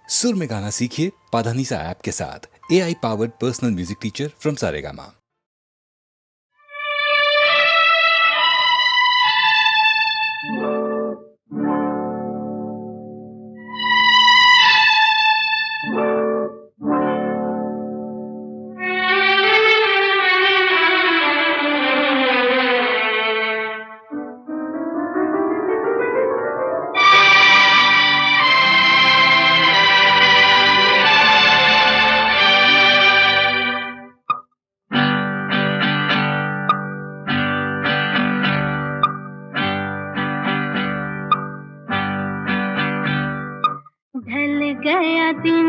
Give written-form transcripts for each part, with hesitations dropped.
सुर में गाना सीखिए पाधानीसा ऐप के साथ। AI powered personal music teacher from Saregama. ढल गया दिन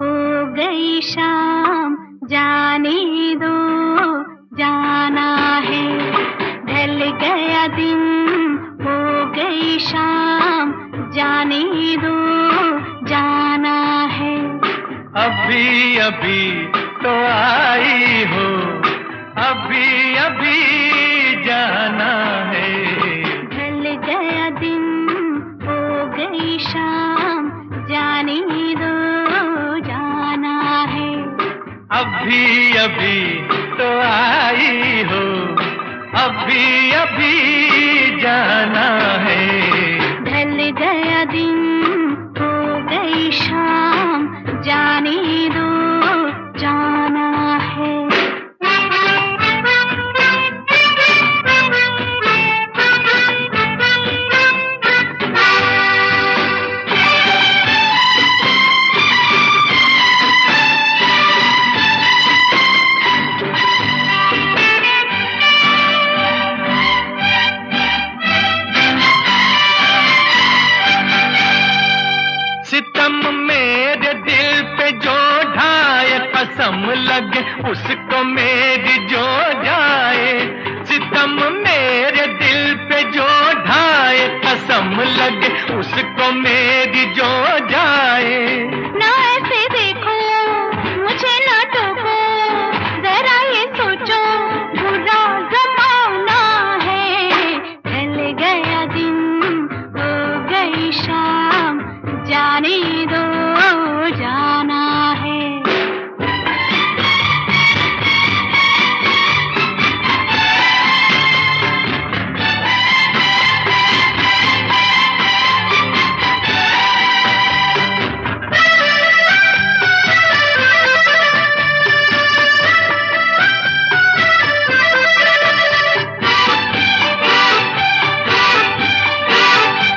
हो गई शाम, जाने दो जाना है। ढल गया दिन हो गई शाम, जाने दो जाना है। अभी अभी तो आई हो, अभी अभी जाना है। ढल गया दिन हो गई शाम, जाने दो जाना है। अभी अभी तो आई हो, अभी अभी जाना है। ढल गया दिन हो गई शाम, जाने दो जाना है। सितम मेरे दिल पे जो ढाए, कसम लगे उसको मेरी जो जाए। सितम मेरे दिल पे जो ढाए, कसम लगे उसको मेरी जो जाए। ना ऐसे देखो, मुझे ना टोको, जरा ये सोचो बुरा जमाना है। ढल गया दिन हो गई शाम, जाने दो जाना है।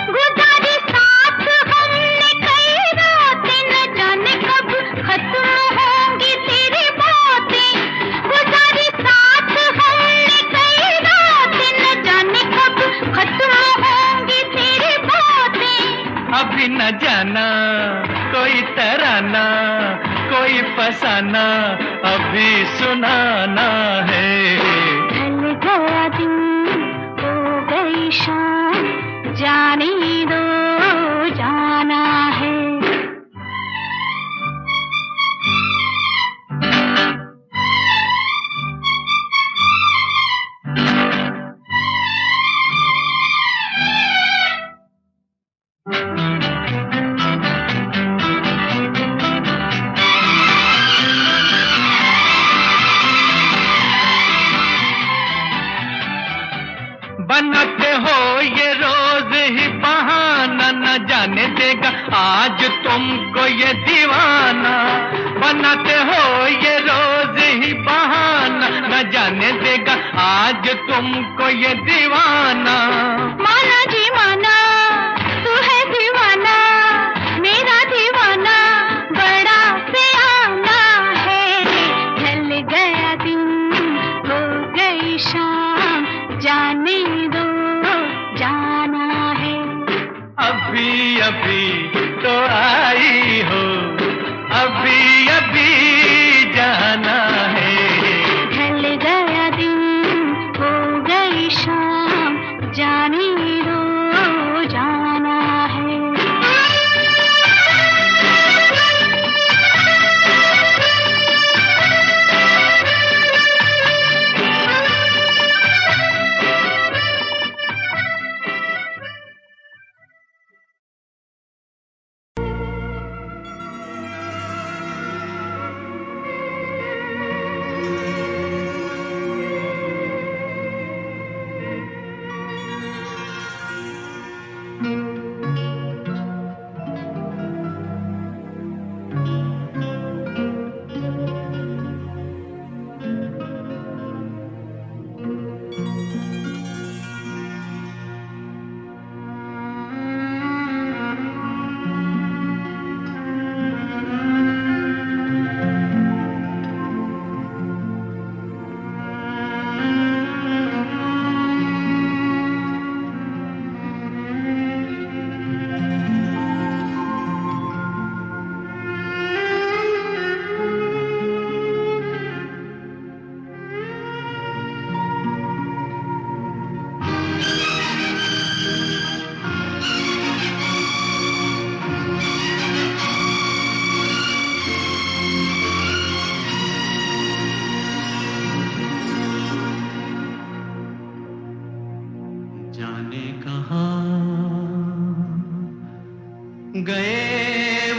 गुजारी साथ हमने कई रातें, न जाने कब खत्म होंगी तेरी बातें। गुजारी साथ हमने कई रातें, न जाने कब खत्म होंगी तेरी बातें। अभी न जाना कोई तराना, कोई फसाना अभी सुनाना है। ढल गया दिन हो गई शाम, जाने दो जाना है। बनाते हो ये रोज ही बहाना, न जाने देगा आज तुमको ये दीवाना। बनाते हो ये रोज ही बहाना, न जाने देगा आज तुमको ये दीवाना। माना जी माना, तू है दीवाना, मेरा दीवाना बड़ा सियाना है। ढल गया दिन हो गई शाम, जाने दो जाना है। अभी अभी तो आई हो, अभी अभी जाना है। ढल गया दिन हो गई शाम, जाने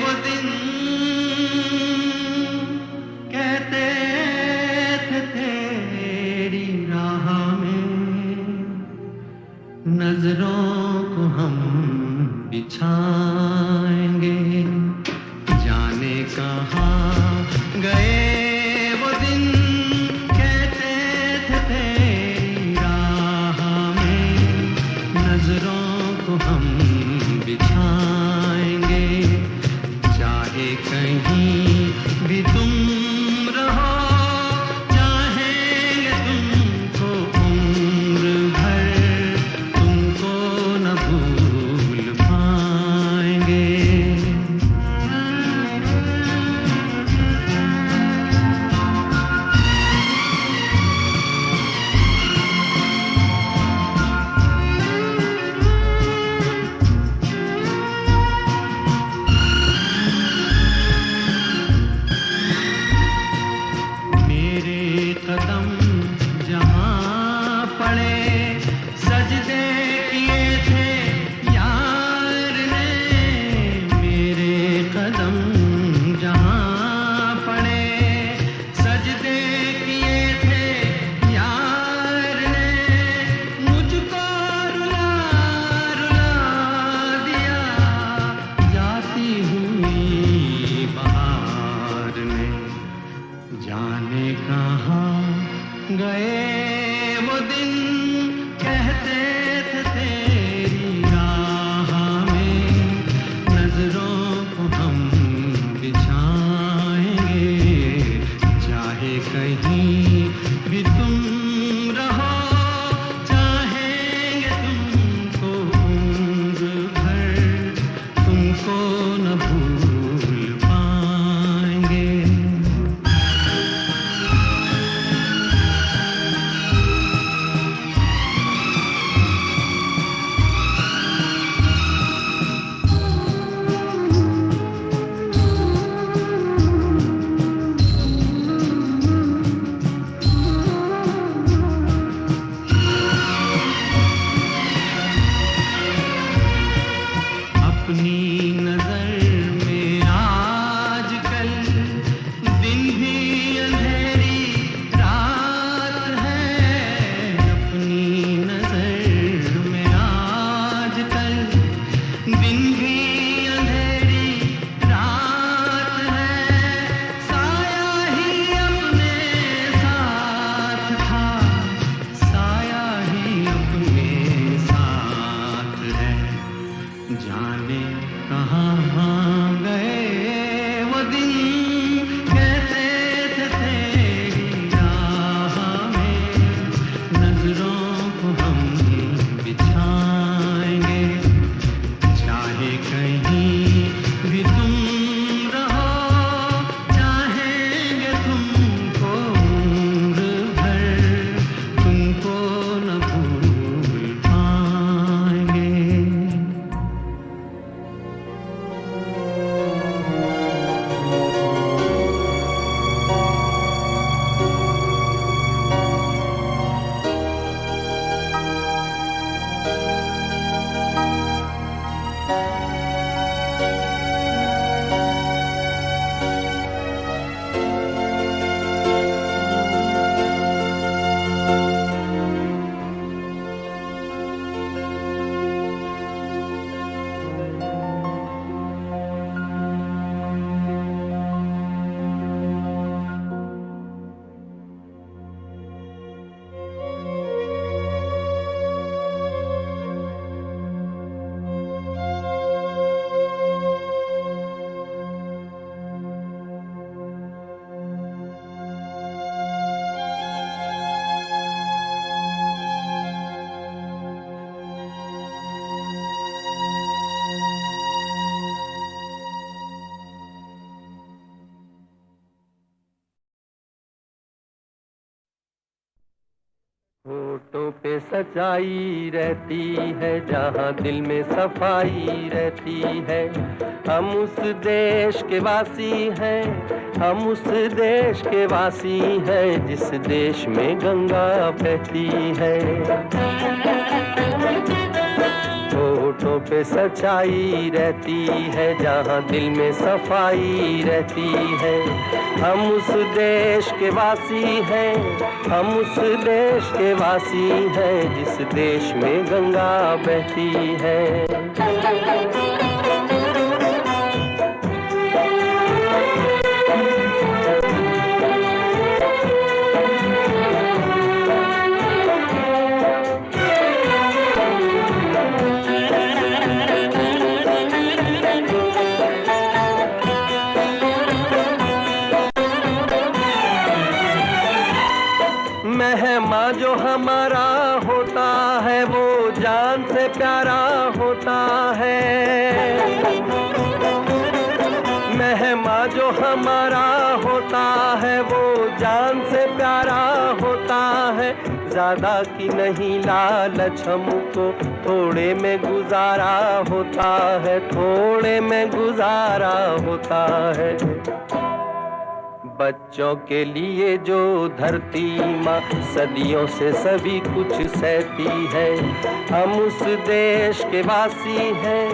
वो दिन कहते थे तेरी राह में नजरों को हम बिछाएंगे, जाने कहाँ गए वो दिन कहते थे तेरी राह में नजरों को हम बिछाएंगे, चाहे कहीं भी तुम रहो चाहेंगे तुमको उम्र भर, तुमको न भूल पाएंगे। मेरे कदम जहाँ पड़े सजदे किए थे यार ने, मेरे कदम जहाँ पड़े सजदे किए थे यार ने, मुझको रुला रुला दिया जाती हुई बहार ने, जाने कहाँ गए वो दिन कहते थे तेरी राह में नजरों को हम बिछाएंगे, चाहे कहीं भी तुम रहो चाहेंगे तुमको उम्र भर, तुमको न भूल पाएंगे। अपनी नजर में आजकल दिन भी अंधेरी रात है, अपनी नजर में आजकल दिन भी अंधेरी रात है, साया ही अपने साथ था, साया ही अपने साथ है, जाने कहाँ गए वो दिन कहते थे तेरी राह में नजरों को हम बिछाएंगे, चाहे कहीं भी तुम रहो चाहेंगे तुमको उम्र भर, तुमको न भूल पाएंगे। होठों पे सच्चाई रहती है, जहाँ दिल में सफाई रहती है। हम उस देश के वासी हैं, हम उस देश के वासी हैं, जिस देश में गंगा बहती है। होठों होठों पे सच्चाई रहती है, जहाँ दिल में सफाई रहती है। हम उस देश के वासी हैं, हम उस देश के वासी हैं, जिस देश में गंगा बहती है। मेहमान जो हमारा होता है वो जान से प्यारा होता है। मेहमान जो हमारा होता है वो जान से प्यारा होता है। ज्यादा की नहीं लालच हमको, थोड़े में गुजारा होता है, थोड़े में गुजारा होता है। बच्चों के लिए जो धरती माँ सदियों से सभी कुछ सहती है, हम उस देश के वासी हैं,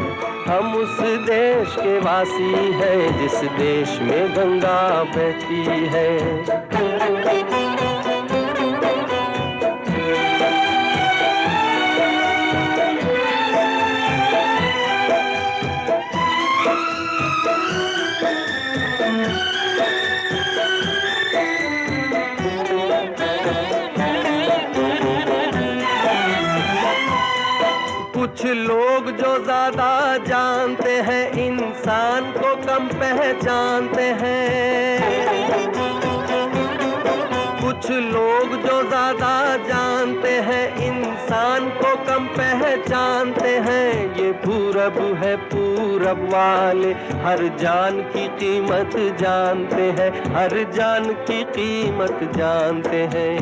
हम उस देश के वासी हैं, जिस देश में गंगा बहती है। कुछ लोग जो ज्यादा जानते हैं इंसान को कम पहचानते हैं। कुछ लोग जो ज्यादा जानते हैं इंसान को कम पहचानते हैं। ये पूरब है, पूरब वाले हर जान की कीमत जानते हैं, हर जान की कीमत जानते हैं।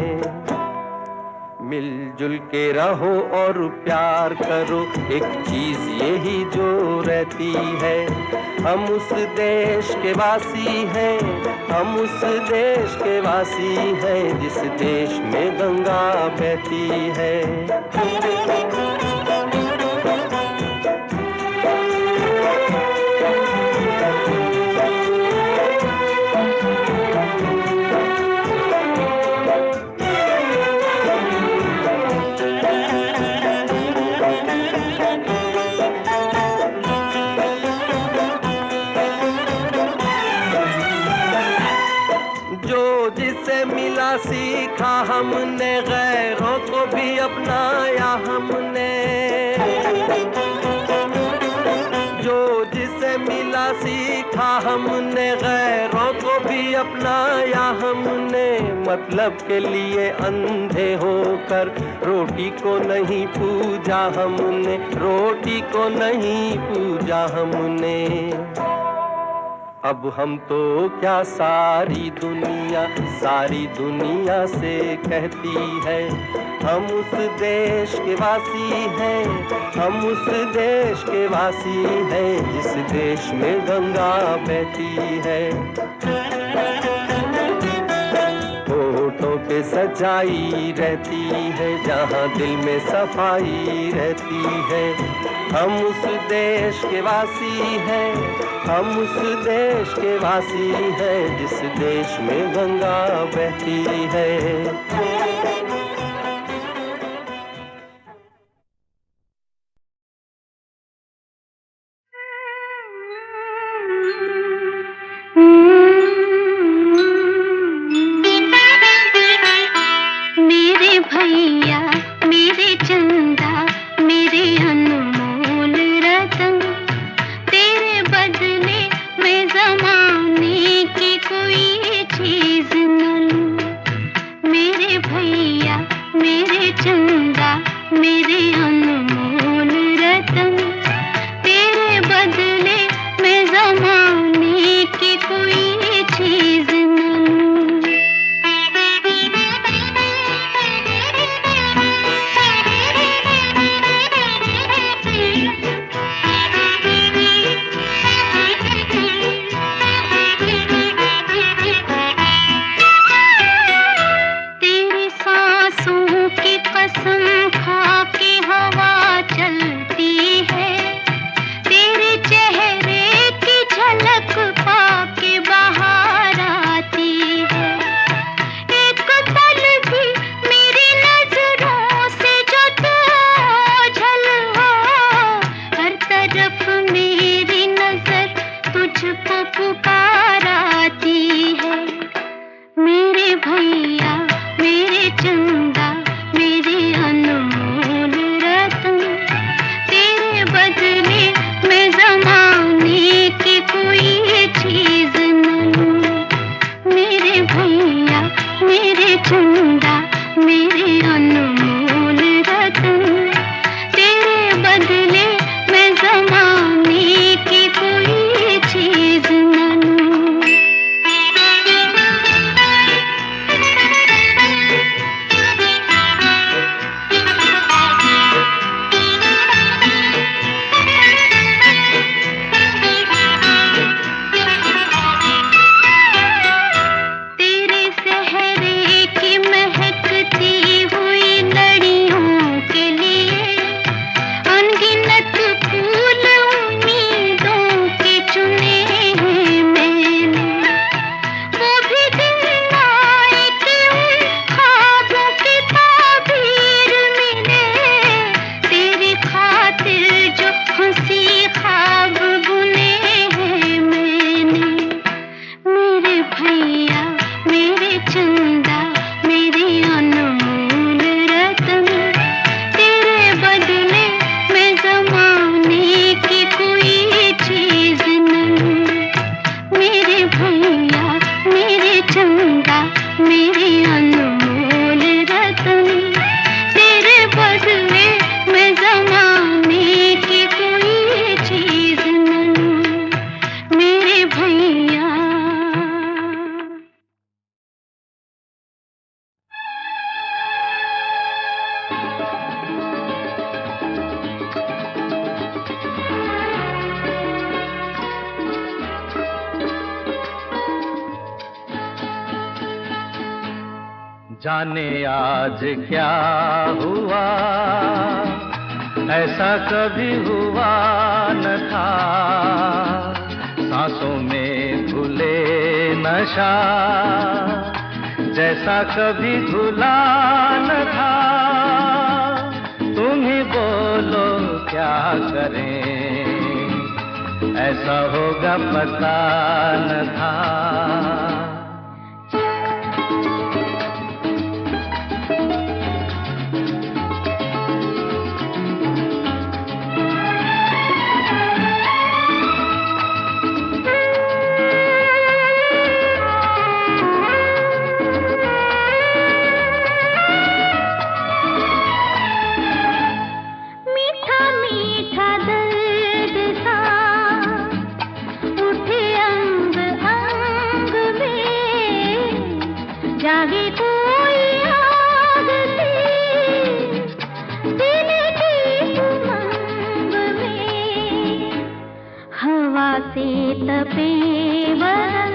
मिलजुल के रहो और प्यार करो, एक चीज यही जो रहती है। हम उस देश के वासी हैं, हम उस देश के वासी हैं, जिस देश में गंगा बहती है। जिसे मिला सीखा हमने, गैरों को भी अपनाया हमने। जो जिसे मिला सीखा हमने, गैरों को भी अपनाया हमने। मतलब के लिए अंधे होकर रोटी को नहीं पूजा हमने, रोटी को नहीं पूजा हमने। अब हम तो क्या सारी दुनिया से कहती है, हम उस देश के वासी हैं, हम उस देश के वासी हैं, जिस देश में गंगा बहती है। होठों पे सच्चाई रहती है, जहाँ दिल में सफाई रहती है। हम उस देश के वासी हैं, हम उस देश के वासी हैं, जिस देश में गंगा बहती है। मेरे भैया, मेरे चंदा, मेरे अनमोल रतन, तेरे बदले मैं जमाने की कोई चीज न लूं। मेरे भैया, को पुकाराती है। मेरे भैया मेरे चंदा मेरे अनमोल रतन, तेरे बदले मैं ज़माने की कोई चीज़ न लूं। मेरे भैया मेरे चंदा मेरे अनमोल रतन, तेरे बदले मैं ज़माने की कोई चीज़ न लूं। तेरे सहरे की महकती हुई लड़ियों के लिए अनगिनत फूल उम्मीदों के चुने हैं मैंने। वो भी दिन आए कि उन ख्वाबों की ताबीर मिले, तेरी खातिर जो हंसी ख्वाब बुने हैं मैंने। मेरे भैया मेरे चंदा मेरे अनमोल रतन, तेरे बदले मैं ज़माने की कोई चीज़ न लूं। मेरे भैया मेरे चंदा मेरे अनमोल रतन, तेरे बदले मैं ज़माने की कोई चीज़ न लूं। मेरे भैया। जाने आज क्या हुआ, ऐसा कभी हुआ न था। सांसों में घुले नशा, जैसा कभी घुला न था। तुम ही बोलो क्या करें, ऐसा होगा पता न था। मीठा मीठा दर्द सा उठे अंग अंग में, जागे कोई आग सी दिल की उमंग में। हवा से तपे बदन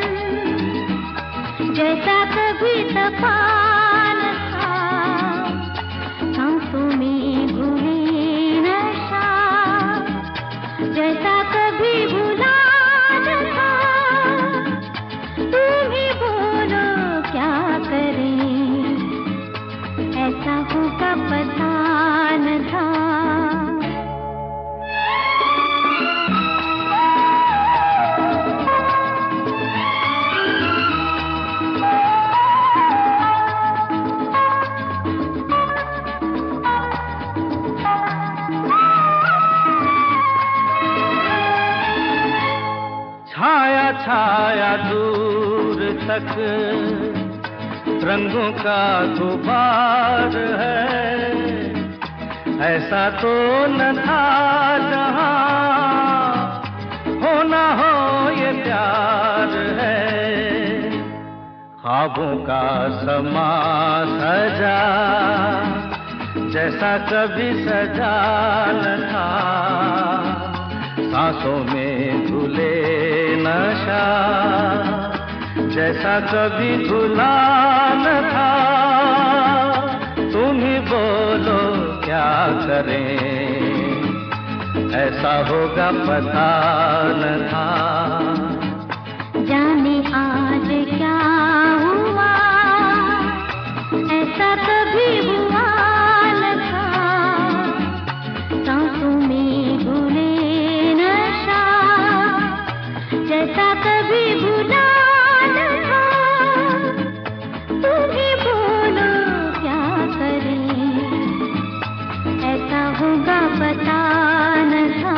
जैसा कभी तपा न था। सांसों में घुले नशा, जैसा कभी भुला न था। तुम ही बोलो क्या करें, ऐसा होगा पता न था। छाया छाया दूर तक रंगों का गुबार है। ऐसा तो न था जहां हो न हो ये प्यार है। ख्वाबों का समा सजा, जैसा कभी सजा न था। सांसों में घुले नशा, जैसा कभी घुला न था। तुम ही बोलो क्या करें, ऐसा होगा पता न था। जाने आज क्या हुआ, ऐसा कभी हुआ न था। सांसों में घुले नशा, जैसा भुला न था, तुम ही बोलो क्या करें, ऐसा होगा पता न था।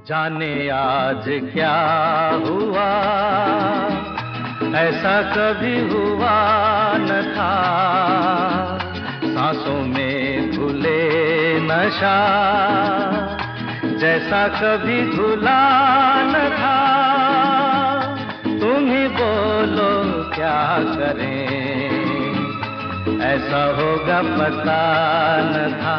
जाने आज क्या हुआ, ऐसा कभी हुआ न था, सांसों में घुले नशा, जैसा कभी घुला न था। तुम ही बोलो क्या करें, ऐसा होगा पता न था।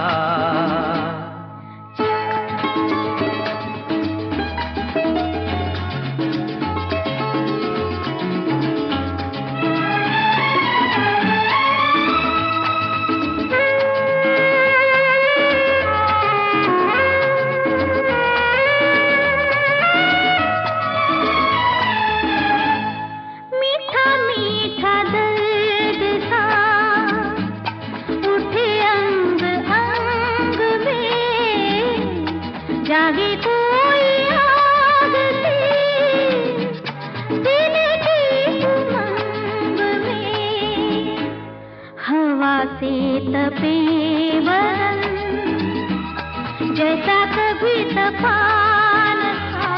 जागे कोई आग सी दिल की उमंग में, हवा से तपे बदन जैसा कभी तपा न था,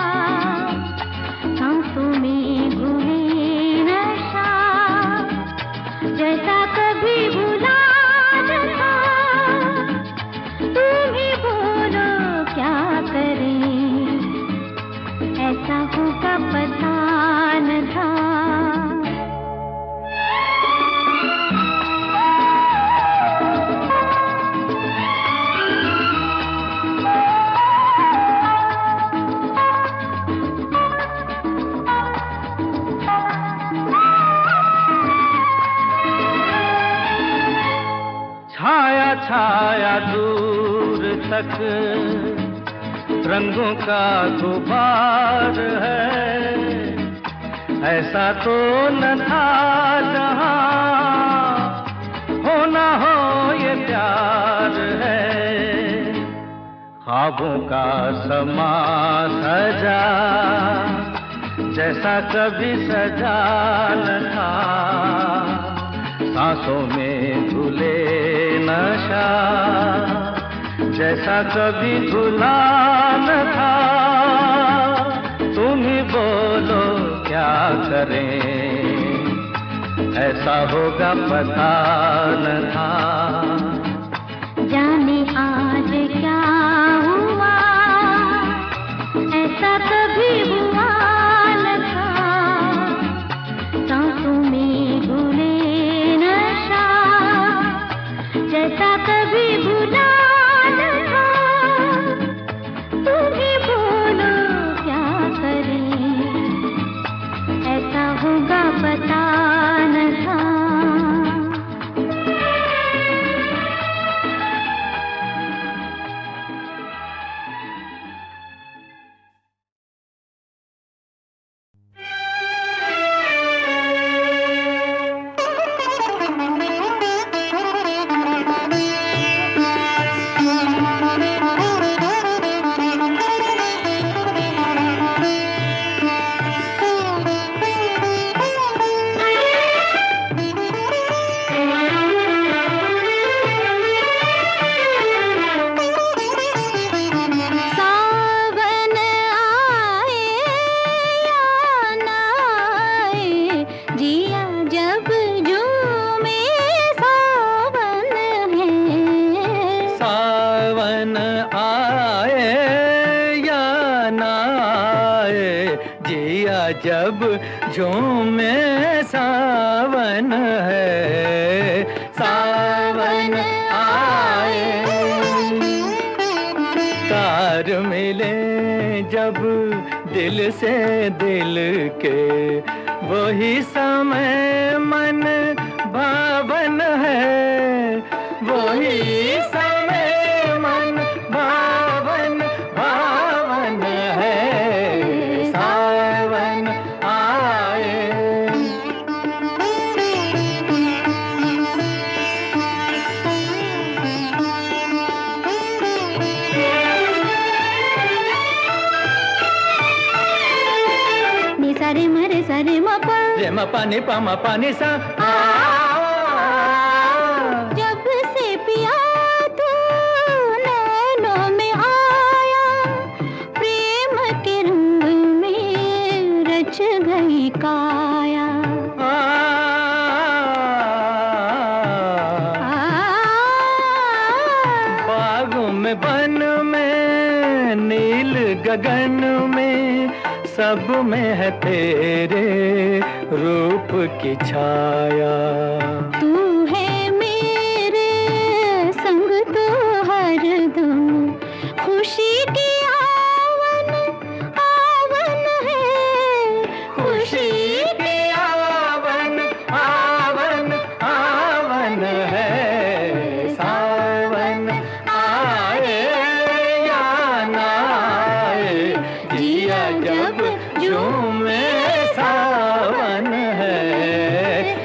सांसों में घुले नशा, जैसा कभी भुला न था। तुम ही बोलो क्या करें, ऐसा होगा पता न था। छाया छाया दूर तक रंगों का गुबार है, ऐसा तो न था जहां हो न हो ये प्यार है। ख्वाबों का समा सजा जैसा कभी सजा न था, सांसों में घुले नशा, जैसा कभी घुला न था। तुम ही बोलो क्या करें, ऐसा होगा पता न था। जाने आज क्या हुआ, ऐसा कभी हुआ न था, सांसों में घुले नशा, जैसा कभी भुला न था। तुम ही बोलो क्या करें, ऐसा होगा पता न था। जब झूमे सावन है, सावन आए। तार मिले जब दिल से दिल के, वही समय मन वही समय मन भावन भावन है, सावन आए। सरे मरे सरे मपा रे म पानी पा म पानी सा जब से पिया तू नैनों में आया, प्रेम के रंग में रच गई काया। बागों में वन में नील गगन में सब में है तेरे रूप की छाया। तू है मेरे संग तो हरदम, खुशी की आवन आवन है, खुशी की आवन आवन आवन है, सावन आए या ना आए, जिया जब झूमे सावन है,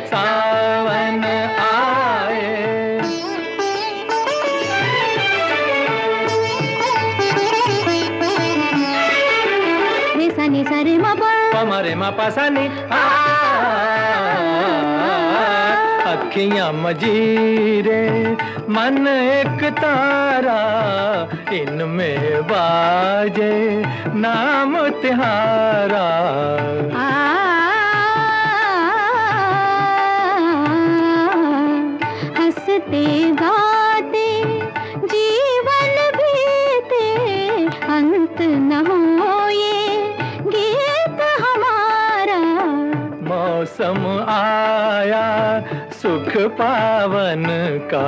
सावन आए। रे सनी सरे मपा पमरे मा पासानी अखियां मजीरे मन एक तारा, इनमें बाजे नाम तिहारा। हंसते गाते जीवन बीते, अंत न हो ये गीत हमारा। मौसम आया सुख पावन का,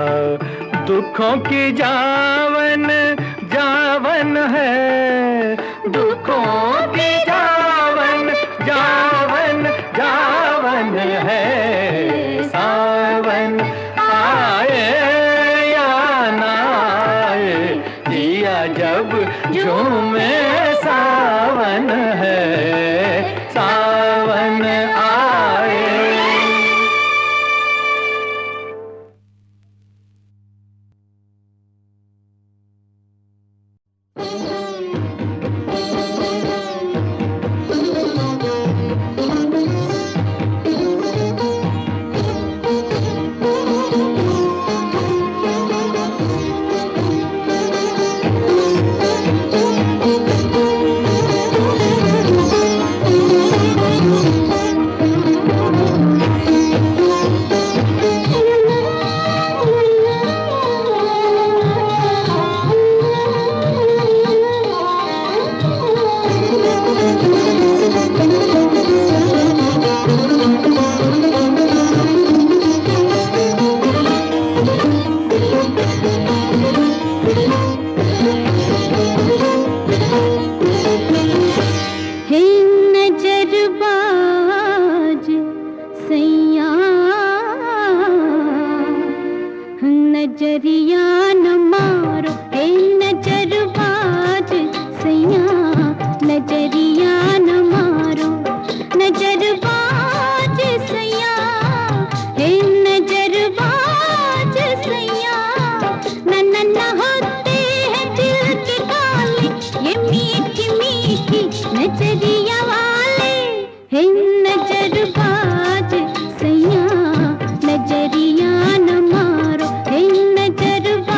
दुखों की जावन जावन है, दुखों की जावन जावन जावन है, सावन आए या ना आए, जिया जब झूमे सावन है, सावन आए। नजरिया न मारो हे नजरबाज सैया, नजरिया न मारो नजरबाज सैया, हे नजरबाज सैया। न होते हैं दिल के काले ये मीठी मीठी नजरिया वाले, हे नजरबाज सैया, नजरिया न मारो हे नजरबाज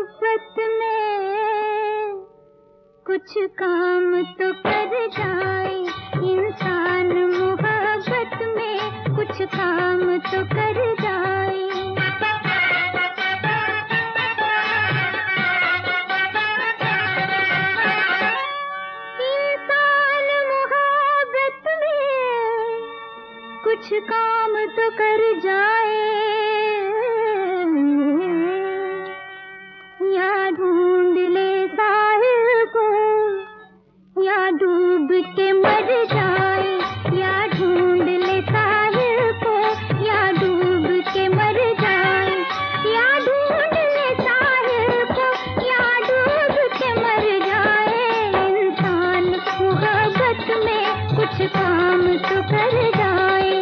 मोहब्बत में कुछ काम तो कर जाए इंसान, मोहब्बत में कुछ काम तो कर जाए। इंसान मोहब्बत में कुछ काम तो कर जाए, या ढूंढ ले साहिल को, या डूब के मर जाए, या ढूंढ ले साहिल को, या डूब के मर जाए, या ढूंढ ले साहिल को, या डूब के मर जाए। इंसान मोहब्बत में कुछ काम तो कर जाए,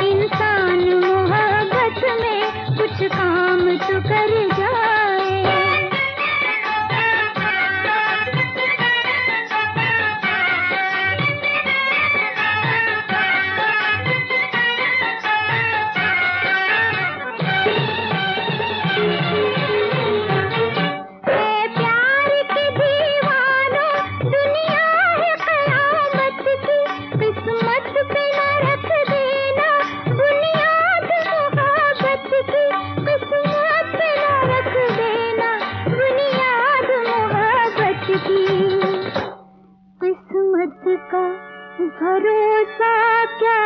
इंसान मोहब्बत में कुछ काम तो कर जाए। का भरोसा क्या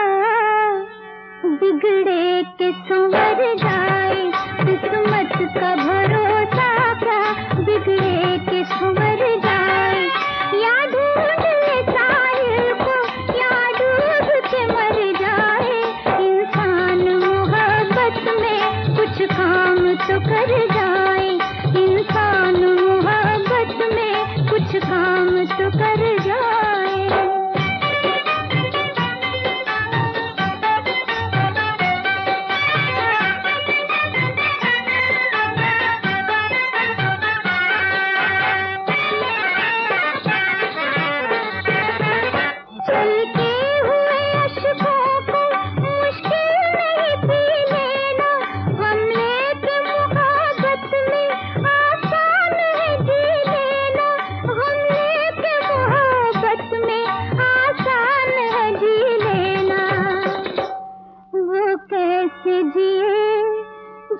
बिगड़े के संवर जाए, किस्मत का भरोसा क्या बिगड़े के संवर जाए। या ढूंढ ले साहिल को, या डूब के मर जाए। इंसान मोहब्बत में कुछ काम तो कर जाए, इंसान मोहब्बत में कुछ काम तो कर जाए।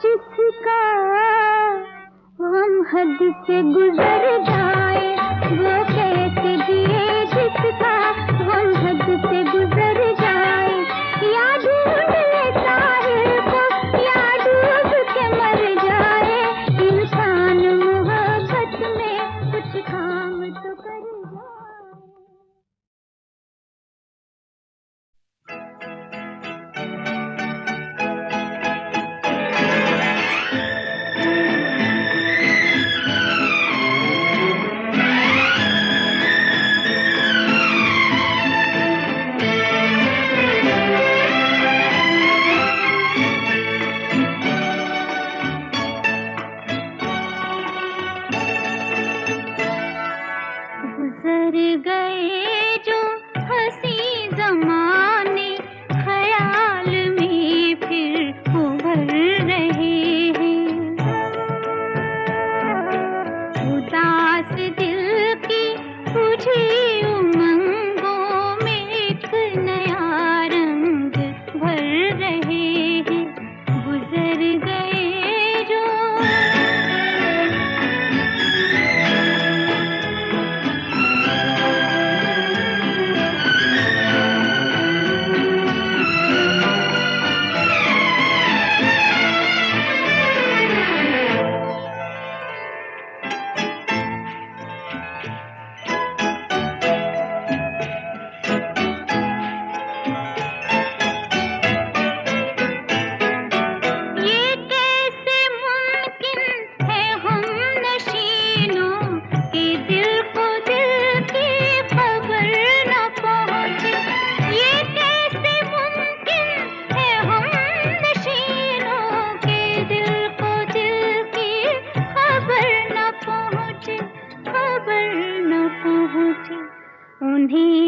जिसका हम हद से गुजर जाए, वो कैसे जिए जिसका हम हद से गुजर जाए। या ढूंढ ले साहिल को, या डूब के मर जाए। इंसान मोहब्बत में कुछ काम तो कर जाए। गुजर गए जो हंसी ज़माने, ख्याल में फिर उभर रहे हैं। उदास दिल की बुझी उमंगों में एक नया रंग भर रहे हैं। गुजर गए जो उन्हें